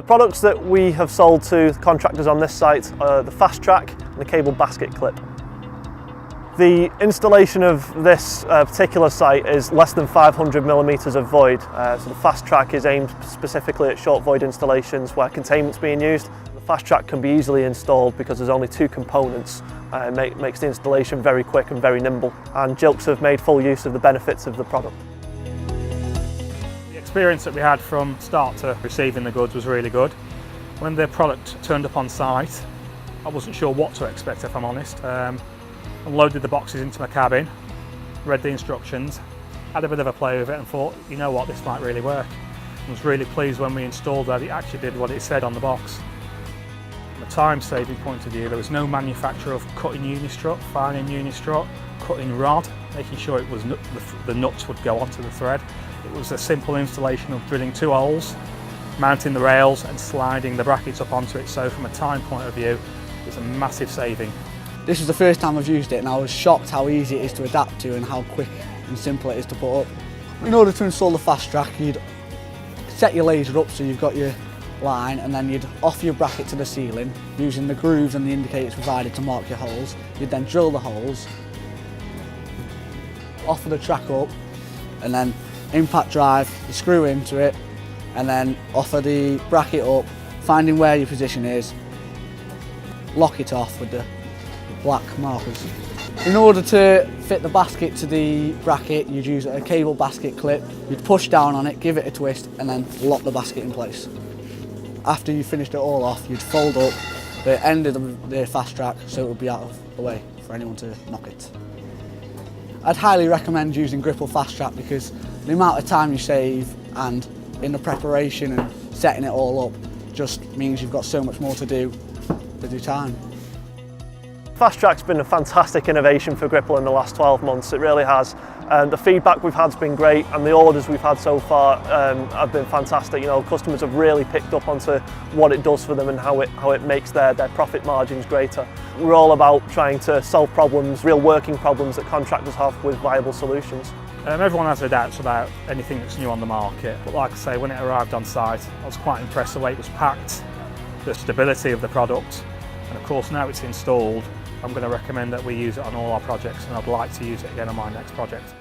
products that we have sold to contractors on this site are the Fast Track and the cable basket clip. The installation of this particular site is less than 500mm of void, so the Fast Track is aimed specifically at short void installations where containment's being used. The Fast Track can be easily installed because there's only two components. It makes the installation very quick and very nimble, and Gilks have made full use of the benefits of the product. The experience that we had from start to receiving the goods was really good. When the product turned up on site, I wasn't sure what to expect, if I'm honest. Unloaded the boxes into my cabin, read the instructions, had a bit of a play with it and thought, you know what, this might really work. I was really pleased when we installed that it actually did what it said on the box. From a time-saving point of view, there was no manufacturer of cutting unistrut, filing unistrut, cutting rod, making sure it was the nuts would go onto the thread. It was a simple installation of drilling 2 holes, mounting the rails and sliding the brackets up onto it, so from a time point of view, it was a massive saving. This was the first time I've used it and I was shocked how easy it is to adapt to and how quick and simple it is to put up. In order to install the Fast Track, you'd set your laser up so you've got your line, and then you'd offer your bracket to the ceiling using the grooves and the indicators provided to mark your holes. You'd then drill the holes, offer the track up, and then impact drive the screw into it, and then offer the bracket up, finding where your position is, lock it off with the black markers. In order to fit the basket to the bracket, you'd use a cable basket clip. You'd push down on it, give it a twist, and then lock the basket in place. After you finished it all off, you'd fold up the end of the Fast Track so it would be out of the way for anyone to knock it. I'd highly recommend using Gripple Fast Track because the amount of time you save and in the preparation and setting it all up just means you've got so much more to do with your time. Fast Track's been a fantastic innovation for Gripple in the last 12 months, it really has. The feedback we've had has been great, and the orders we've had so far have been fantastic. You know, customers have really picked up onto what it does for them and how it makes their profit margins greater. We're all about trying to solve problems, real working problems that contractors have, with viable solutions. Everyone has their doubts about anything that's new on the market, but like I say, when it arrived on site, I was quite impressed the way it was packed, the stability of the product, and of course now it's installed, I'm going to recommend that we use it on all our projects, and I'd like to use it again on my next project.